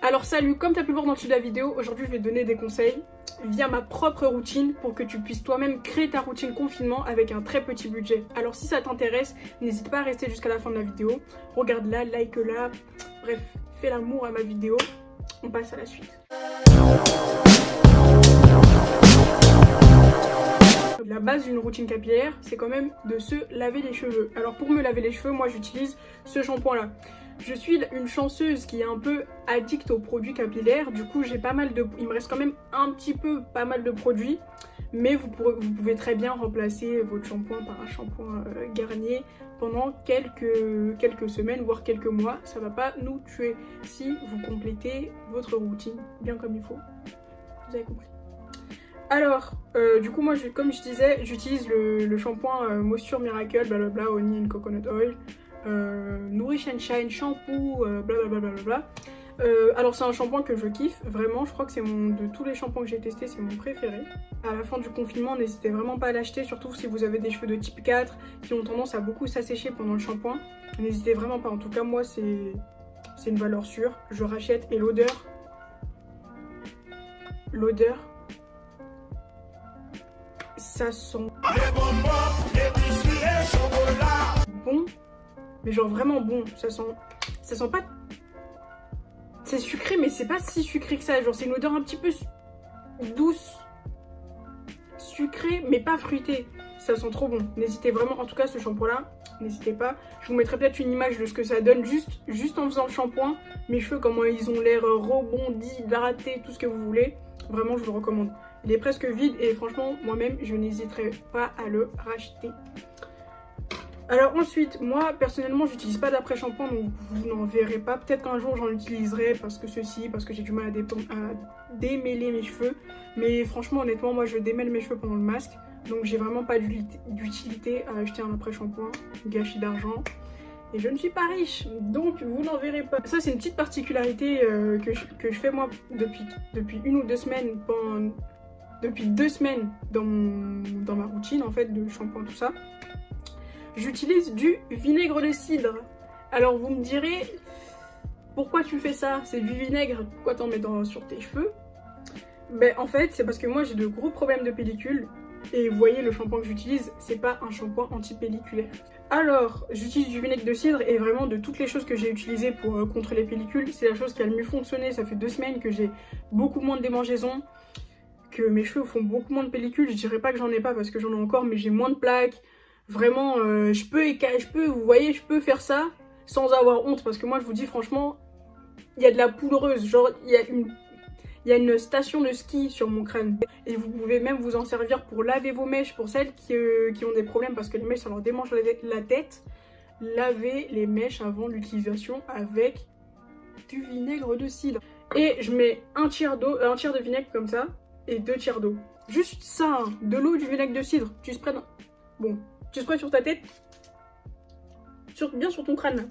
Alors salut, comme tu as pu le voir dans le titre de la vidéo, aujourd'hui je vais te donner des conseils via ma propre routine pour que tu puisses toi-même créer ta routine confinement avec un très petit budget. Alors si ça t'intéresse, n'hésite pas à rester jusqu'à la fin de la vidéo, regarde-la, like-la, bref, fais l'amour à ma vidéo. On passe à la suite. La base d'une routine capillaire, c'est quand même de se laver les cheveux. Alors pour me laver les cheveux, moi j'utilise ce shampoing là. Je suis une chanceuse qui est un peu addict aux produits capillaires, du coup j'ai pas mal de... il me reste quand même un petit peu pas mal de produits, mais vous pouvez très bien remplacer votre shampoing par un shampoing Garnier pendant quelques semaines, voire quelques mois. Ça va pas nous tuer si vous complétez votre routine bien comme il faut. Vous avez compris. Alors, du coup moi comme je disais, j'utilise le shampoing Moisture Miracle, blablabla, Honey and Coconut Oil. Nourish and Shine shampoo, blablabla. Alors c'est un shampoing que je kiffe vraiment, je crois que c'est de tous les shampoings que j'ai testés, c'est mon préféré. À la fin du confinement, n'hésitez vraiment pas à l'acheter, surtout si vous avez des cheveux de type 4 qui ont tendance à beaucoup s'assécher pendant le shampoing. N'hésitez vraiment pas, en tout cas moi c'est une valeur sûre, je rachète. Et l'odeur, ça sent bon, mais genre vraiment bon. Ça sent pas, c'est sucré mais c'est pas si sucré que ça, genre c'est une odeur un petit peu douce, sucrée mais pas fruitée. Ça sent trop bon, n'hésitez vraiment, en tout cas ce shampoing là, n'hésitez pas. Je vous mettrai peut-être une image de ce que ça donne juste en faisant le shampoing. Mes cheveux comment ils ont l'air rebondis, hydratés, tout ce que vous voulez. Vraiment je vous le recommande. Il est presque vide et franchement moi-même je n'hésiterai pas à le racheter. Alors ensuite, moi personnellement j'utilise pas d'après-shampoing, donc vous n'en verrez pas. Peut-être qu'un jour j'en utiliserai parce que j'ai du mal à démêler mes cheveux. Mais franchement honnêtement moi je démêle mes cheveux pendant le masque. Donc j'ai vraiment pas d'utilité à acheter un après-shampoing, gâchis d'argent. Et je ne suis pas riche, donc vous n'en verrez pas. Ça c'est une petite particularité que je fais moi depuis une ou deux semaines, depuis 2 semaines dans ma routine en fait de shampoing tout ça. J'utilise du vinaigre de cidre. Alors vous me direz, pourquoi tu fais ça? C'est du vinaigre, pourquoi t'en mets sur tes cheveux? Ben en fait c'est parce que moi j'ai de gros problèmes de pellicule. Et vous voyez le shampoing que j'utilise, c'est pas un shampoing anti-pelliculaire. Alors j'utilise du vinaigre de cidre et vraiment de toutes les choses que j'ai utilisées pour contre les pellicules, c'est la chose qui a le mieux fonctionné. Ça fait 2 semaines que j'ai beaucoup moins de démangeaisons, que mes cheveux font beaucoup moins de pellicules. Je dirais pas que j'en ai pas parce que j'en ai encore, mais j'ai moins de plaques. Vraiment, vous voyez, je peux faire ça sans avoir honte. Parce que moi, je vous dis franchement, il y a de la poudreuse. Genre, il y a une station de ski sur mon crâne. Et vous pouvez même vous en servir pour laver vos mèches. Pour celles qui ont des problèmes parce que les mèches, ça leur démange la tête. Lavez les mèches avant l'utilisation avec du vinaigre de cidre. Et je mets un tiers de vinaigre comme ça. Et 2 tiers d'eau. Juste ça, hein, de l'eau, du vinaigre de cidre. Tu sprays sur ta tête, bien sur ton crâne.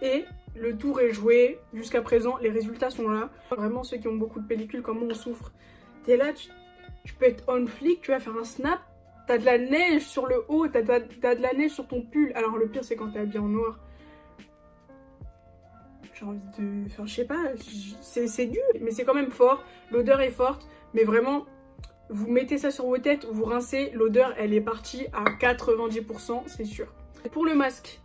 Et le tour est joué. Jusqu'à présent, les résultats sont là. Vraiment, ceux qui ont beaucoup de pellicules, comment on souffre. T'es là, tu peux être on flic, tu vas faire un snap. T'as de la neige sur le haut, t'as de la neige sur ton pull. Alors le pire, c'est quand t'es habillé en noir. J'ai envie de... Enfin, je sais pas, c'est dur, mais c'est quand même fort. L'odeur est forte, mais vraiment, vous mettez ça sur vos têtes, vous rincez, l'odeur, elle est partie à 90%, c'est sûr. Pour le masque,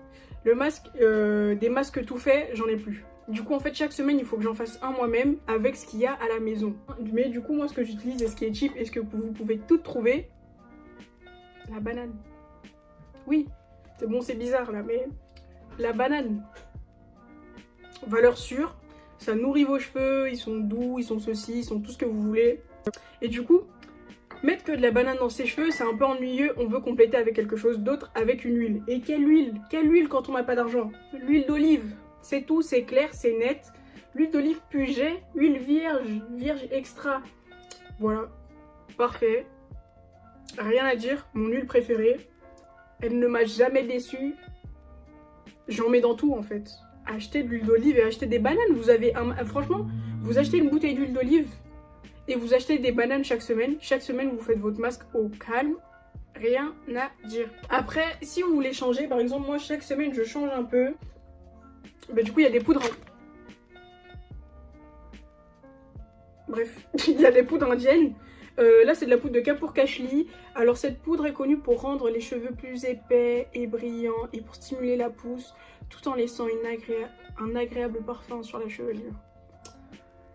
des masques tout faits, j'en ai plus. Du coup, en fait, chaque semaine, il faut que j'en fasse un moi-même avec ce qu'il y a à la maison. Mais du coup, moi, ce que j'utilise et ce qui est cheap et ce que vous pouvez tout trouver, la banane. Oui, c'est bon, c'est bizarre là, mais la banane. Valeur sûre, ça nourrit vos cheveux, ils sont doux, ils sont ceci, ils sont tout ce que vous voulez. Et du coup, mettre que de la banane dans ses cheveux, c'est un peu ennuyeux, on veut compléter avec quelque chose d'autre, avec une huile. Et quelle huile? Quelle huile quand on n'a pas d'argent? L'huile d'olive, c'est tout, c'est clair, c'est net. L'huile d'olive Puget, huile vierge extra. Voilà, parfait. Rien à dire, mon huile préférée. Elle ne m'a jamais déçue. J'en mets dans tout en fait. Achetez de l'huile d'olive et achetez des bananes. Vous avez franchement, vous achetez une bouteille d'huile d'olive et vous achetez des bananes chaque semaine. Chaque semaine, vous faites votre masque au calme. Rien à dire. Après, si vous voulez changer, par exemple, moi, chaque semaine, je change un peu. Bah, du coup, il y a des poudres. Bref, il y a des poudres indiennes. Là, c'est de la poudre de Kapoor Kashli. Alors, cette poudre est connue pour rendre les cheveux plus épais et brillants et pour stimuler la pousse, tout en laissant un agréable parfum sur la chevelure.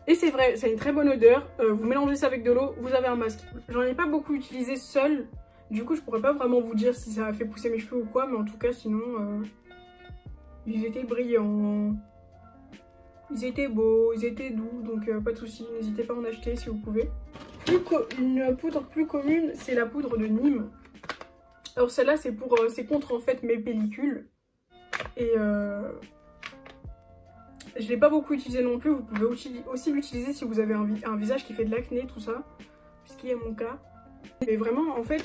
Et c'est vrai, ça a une très bonne odeur. Vous mélangez ça avec de l'eau, vous avez un masque. J'en ai pas beaucoup utilisé seul. Du coup, je pourrais pas vraiment vous dire si ça a fait pousser mes cheveux ou quoi. Mais en tout cas, sinon, ils étaient brillants. Ils étaient beaux, ils étaient doux. Donc, pas de soucis. N'hésitez pas à en acheter si vous pouvez. Une poudre plus commune, c'est la poudre de Nîmes. Alors celle-là, c'est contre en fait mes pellicules. Et je l'ai pas beaucoup utilisé non plus. Vous pouvez aussi l'utiliser si vous avez un visage qui fait de l'acné, tout ça. Ce qui est mon cas. Mais vraiment, en fait,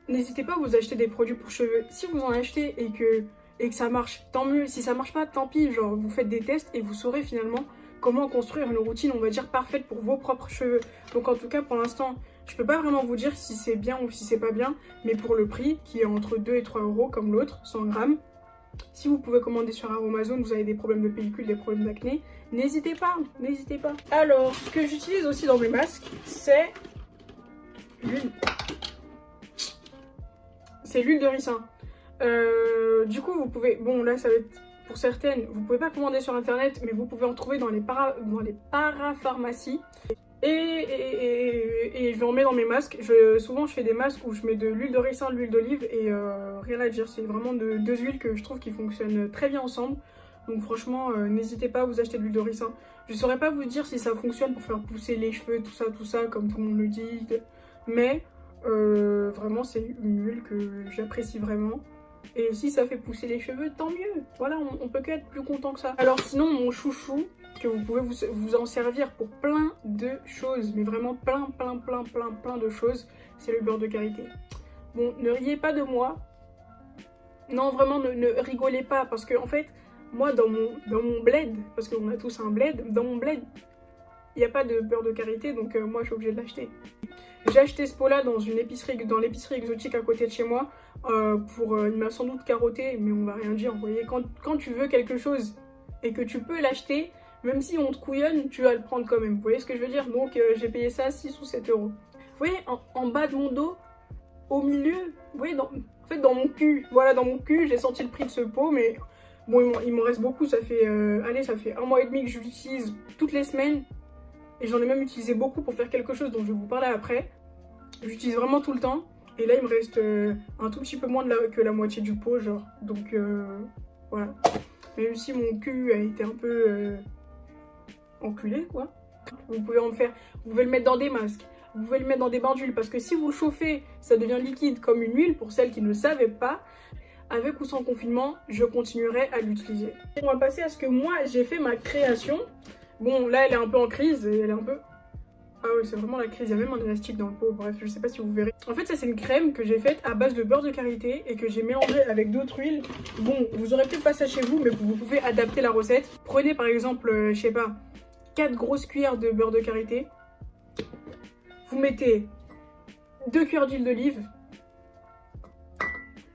n'hésitez pas à vous acheter des produits pour cheveux. Si vous en achetez et que ça marche, tant mieux. Si ça marche pas, tant pis. Genre, vous faites des tests et vous saurez finalement comment construire une routine, on va dire, parfaite pour vos propres cheveux. Donc en tout cas, pour l'instant, je peux pas vraiment vous dire si c'est bien ou si c'est pas bien, mais pour le prix, qui est entre 2 et 3 euros comme l'autre, 100 grammes, si vous pouvez commander sur Amazon, vous avez des problèmes de pellicule, des problèmes d'acné, n'hésitez pas, n'hésitez pas. Alors, ce que j'utilise aussi dans mes masques, c'est l'huile. C'est l'huile de ricin. Du coup, vous pouvez, bon là ça va être... Pour certaines, vous pouvez pas commander sur internet, mais vous pouvez en trouver dans les parapharmacies. Et je en mets dans mes masques. Souvent, je fais des masques où je mets de l'huile de ricin, de l'huile d'olive et rien à dire. C'est vraiment deux huiles que je trouve qui fonctionnent très bien ensemble. Donc franchement, n'hésitez pas à vous acheter de l'huile de ricin. Je saurais pas vous dire si ça fonctionne pour faire pousser les cheveux, tout ça, comme tout le monde le dit. Mais vraiment, c'est une huile que j'apprécie vraiment. Et si ça fait pousser les cheveux, tant mieux. Voilà, on peut que être plus content que ça. Alors sinon, mon chouchou, que vous pouvez vous en servir pour plein de choses, mais vraiment plein de choses, c'est le beurre de karité. Bon, ne riez pas de moi. Non, vraiment, ne rigolez pas, parce que en fait, moi, dans mon bled, parce qu'on a tous un bled, dans mon bled, il n'y a pas de beurre de karité, donc moi, je suis obligée de l'acheter. J'ai acheté ce pot-là dans l'épicerie exotique à côté de chez moi. Il m'a sans doute carotté, mais on va rien dire. Vous voyez, quand tu veux quelque chose et que tu peux l'acheter, même si on te couillonne, tu vas le prendre quand même. Vous voyez ce que je veux dire? Donc j'ai payé ça 6 ou 7 euros. Vous voyez, en bas de mon dos, au milieu, vous voyez, en fait dans mon cul, voilà, dans mon cul, j'ai senti le prix de ce pot, mais bon, il m'en reste beaucoup. Ça fait, ça fait 1 mois et demi que je l'utilise toutes les semaines. Et j'en ai même utilisé beaucoup pour faire quelque chose dont je vais vous parler après. J'utilise vraiment tout le temps. Et là, il me reste un tout petit peu moins que la moitié du pot, genre. Donc, voilà. Même si mon cul a été un peu enculé, quoi. Vous pouvez vous pouvez le mettre dans des masques. Vous pouvez le mettre dans des bains d'huile. Parce que si vous le chauffez, ça devient liquide comme une huile. Pour celles qui ne le savaient pas, avec ou sans confinement, je continuerai à l'utiliser. On va passer à ce que moi, j'ai fait ma création. Bon, là, elle est un peu en crise. Elle est un peu... Ah oui, c'est vraiment la crise, il y a même un élastique dans le pot, bref, je sais pas si vous verrez. En fait, ça c'est une crème que j'ai faite à base de beurre de karité et que j'ai mélangée avec d'autres huiles. Bon, vous aurez peut-être pas ça chez vous, mais vous pouvez adapter la recette. Prenez par exemple, je sais pas, 4 grosses cuillères de beurre de karité. Vous mettez 2 cuillères d'huile d'olive,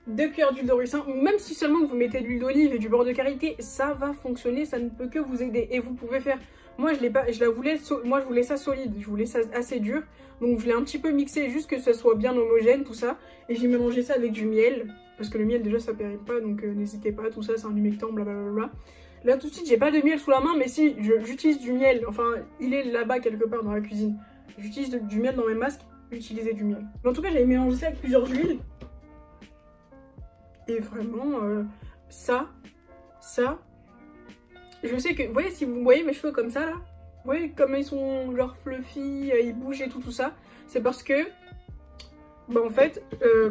2 cuillères d'huile de ricin, ou même si seulement vous mettez de l'huile d'olive et du beurre de karité, ça va fonctionner, ça ne peut que vous aider. Et vous pouvez faire... Moi, je voulais ça solide, je voulais ça assez dur. Donc, je l'ai un petit peu mixé, juste que ça soit bien homogène, tout ça. Et j'ai mélangé ça avec du miel. Parce que le miel, déjà, ça périme pas. Donc, n'hésitez pas, tout ça, c'est un humectant, blablabla. Là, tout de suite, j'ai pas de miel sous la main. Mais si, j'utilise du miel. Enfin, il est là-bas, quelque part, dans la cuisine. J'utilise du miel dans mes masques. Utilisez du miel. Mais en tout cas, j'avais mélangé ça avec plusieurs huiles. Et vraiment, ça... Je sais que, vous voyez, si vous voyez mes cheveux comme ça, là, vous voyez comme ils sont genre fluffy, ils bougent et tout ça, c'est parce que, bah en fait,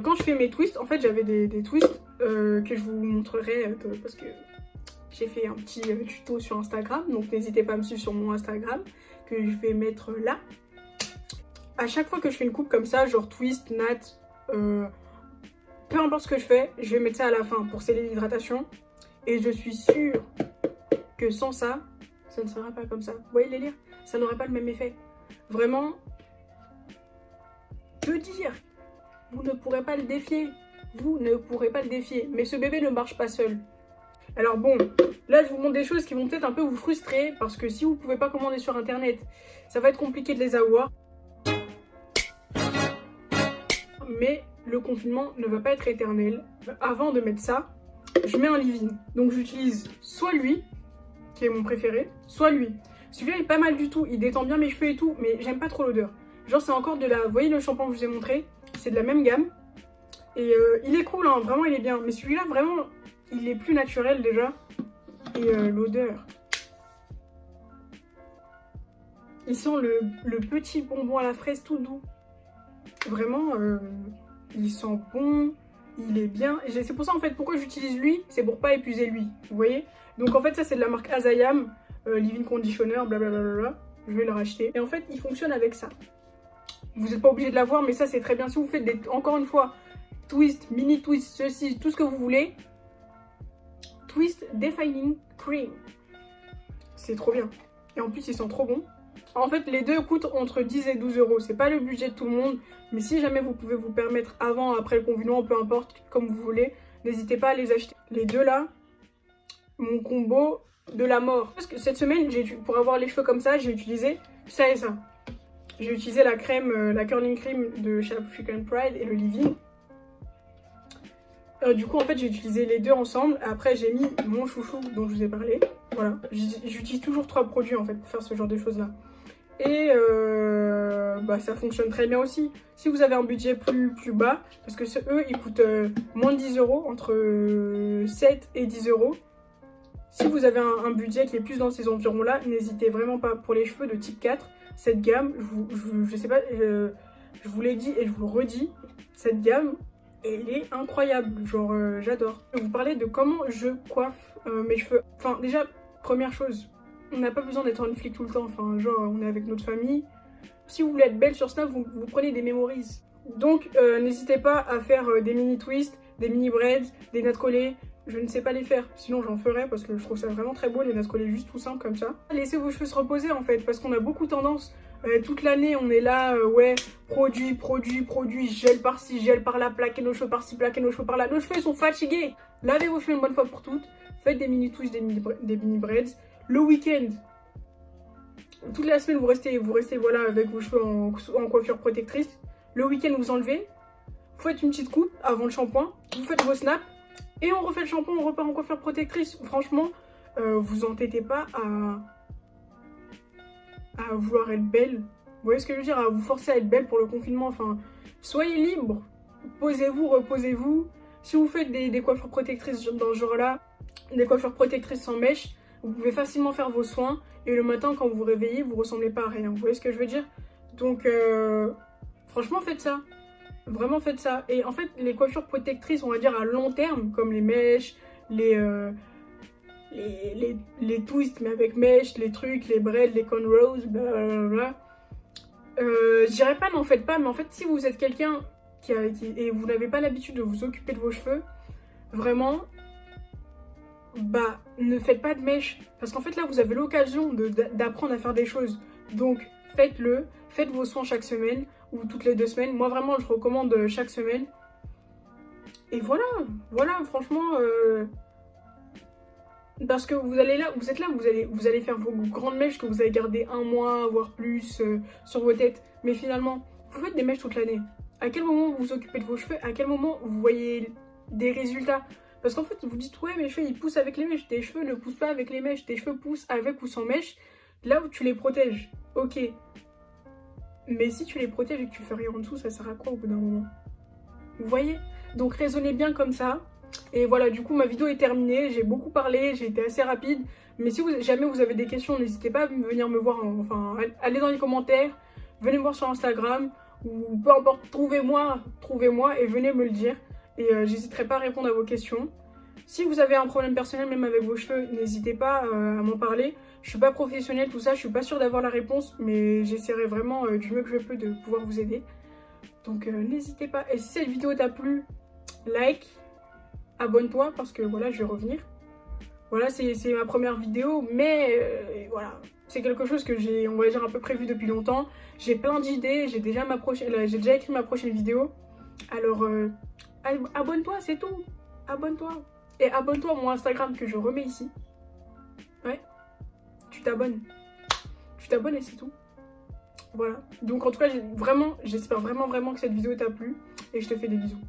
quand je fais mes twists, en fait j'avais des twists que je vous montrerai, parce que j'ai fait un petit tuto sur Instagram, donc n'hésitez pas à me suivre sur mon Instagram, que je vais mettre là. À chaque fois que je fais une coupe comme ça, genre twist, nat, peu importe ce que je fais, je vais mettre ça à la fin pour sceller l'hydratation, et je suis sûre que sans ça, ça ne sera pas comme ça. Vous voyez les délire? Ça n'aurait pas le même effet. Vraiment, que dire? Vous ne pourrez pas le défier. Vous ne pourrez pas le défier. Mais ce bébé ne marche pas seul. Alors bon, là je vous montre des choses qui vont peut-être un peu vous frustrer parce que si vous pouvez pas commander sur internet, ça va être compliqué de les avoir. Mais le confinement ne va pas être éternel. Avant de mettre ça, je mets un leave-in. Donc j'utilise soit lui, qui est mon préféré, soit lui. Celui-là est pas mal du tout, il détend bien mes cheveux et tout, mais j'aime pas trop l'odeur. Genre c'est encore de la... Vous voyez le shampoing que je vous ai montré? C'est de la même gamme. Et il est cool, hein, vraiment il est bien. Mais celui-là, vraiment, il est plus naturel déjà. Et l'odeur. Il sent le petit bonbon à la fraise tout doux. Vraiment, il sent bon, il est bien. C'est pour ça en fait, pourquoi j'utilise lui, c'est pour pas épuiser lui, vous voyez. Donc en fait, ça c'est de la marque Azayam, Leave-in Conditioner, blablabla. Je vais le racheter. Et en fait, il fonctionne avec ça. Vous n'êtes pas obligé de l'avoir, mais ça c'est très bien. Si vous faites encore une fois, twist, mini twist, ceci, tout ce que vous voulez. Twist Defining Cream. C'est trop bien. Et en plus, ils sont trop bons. En fait, les deux coûtent entre 10 et 12 euros. C'est pas le budget de tout le monde. Mais si jamais vous pouvez vous permettre avant, après le confinement, peu importe, comme vous voulez, n'hésitez pas à les acheter. Les deux là, mon combo de la mort. Parce que cette semaine, pour avoir les cheveux comme ça, j'ai utilisé ça et ça. J'ai utilisé la crème, la curling cream de chez African Pride et le leave-in. Du coup, en fait, j'ai utilisé les deux ensemble. Après, j'ai mis mon chouchou dont je vous ai parlé. Voilà, j'utilise toujours 3 produits en fait pour faire ce genre de choses là. Et ça fonctionne très bien aussi. Si vous avez un budget plus bas, parce que eux ils coûtent moins de 10 euros, entre 7 et 10 euros. Si vous avez un budget qui est plus dans ces environs là, n'hésitez vraiment pas. Pour les cheveux de type 4, cette gamme, je sais pas, je vous l'ai dit et je vous le redis, cette gamme elle est incroyable, genre j'adore. Je vais vous parler de comment je coiffe mes cheveux. Enfin déjà, première chose, on n'a pas besoin d'être en flic tout le temps, enfin genre on est avec notre famille. Si vous voulez être belle sur Snap, vous prenez des memories. Donc n'hésitez pas à faire des mini twists, des mini braids, des nattes collées. Je ne sais pas les faire, sinon j'en ferai parce que je trouve ça vraiment très beau, les nattes collées juste tout simple comme ça. Laissez vos cheveux se reposer en fait, parce qu'on a beaucoup tendance, toute l'année on est là, ouais, produit, gel par-ci, gel par-là, plaquer nos cheveux par-ci, plaquer nos cheveux par-là. Nos cheveux ils sont fatigués. Lavez vos cheveux une bonne fois pour toutes, faites des mini twists, des mini braids. Le week-end, toute la semaine vous restez voilà avec vos cheveux en coiffure protectrice. Le week-end vous enlevez, vous faites une petite coupe avant le shampoing, vous faites vos snaps et on refait le shampoing, on repart en coiffure protectrice. Franchement, vous entêtez pas à vouloir être belle. Vous voyez ce que je veux dire, à vous forcer à être belle pour le confinement. Enfin, soyez libre, posez-vous, reposez-vous. Si vous faites des coiffures protectrices dans ce genre-là, des coiffures protectrices sans mèche, vous pouvez facilement faire vos soins et le matin quand vous vous réveillez, vous ressemblez pas à rien. Vous voyez ce que je veux dire? Donc franchement faites ça. Vraiment faites ça. Et en fait les coiffures protectrices, on va dire à long terme, comme les mèches, les twists mais avec mèches, les trucs, les braids, les cornrows, blablabla. Je dirais pas n'en faites pas, mais en fait si vous êtes quelqu'un et vous n'avez pas l'habitude de vous occuper de vos cheveux, vraiment, ne faites pas de mèches. Parce qu'en fait là vous avez l'occasion d'apprendre à faire des choses. Donc faites-le, faites vos soins chaque semaine ou toutes les 2 semaines. Moi vraiment je recommande chaque semaine. Et voilà, franchement, parce que vous êtes là, vous allez faire vos grandes mèches que vous allez garder 1 mois, voire plus sur vos têtes. Mais finalement, vous faites des mèches toute l'année. À quel moment vous vous occupez de vos cheveux? À quel moment vous voyez des résultats? Parce qu'en fait, vous dites, ouais, mes cheveux, ils poussent avec les mèches. Tes cheveux ne poussent pas avec les mèches. Tes cheveux poussent avec ou sans mèches. Là où tu les protèges, ok. Mais si tu les protèges et que tu fais rien en dessous, ça sert à quoi au bout d'un moment? Vous voyez? Donc raisonnez bien comme ça. Et voilà, du coup, ma vidéo est terminée. J'ai beaucoup parlé, j'ai été assez rapide. Mais si jamais vous avez des questions, n'hésitez pas à venir me voir. Enfin, allez dans les commentaires. Venez me voir sur Instagram. Ou peu importe, trouvez-moi et venez me le dire. Et j'hésiterai pas à répondre à vos questions. Si vous avez un problème personnel, même avec vos cheveux, n'hésitez pas à m'en parler. Je suis pas professionnelle, tout ça, je suis pas sûre d'avoir la réponse, mais j'essaierai vraiment du mieux que je peux de pouvoir vous aider. Donc n'hésitez pas. Et si cette vidéo t'a plu, like, abonne-toi parce que voilà, je vais revenir. Voilà, c'est ma première vidéo, mais voilà, c'est quelque chose que j'ai, on va dire, un peu prévu depuis longtemps. J'ai plein d'idées, j'ai déjà écrit ma prochaine vidéo. Alors abonne-toi, c'est tout. Abonne-toi. Et abonne-toi à mon Instagram que je remets ici. Ouais, tu t'abonnes. Tu t'abonnes et c'est tout. Voilà. Donc en tout cas, j'espère vraiment que cette vidéo t'a plu. Et je te fais des bisous.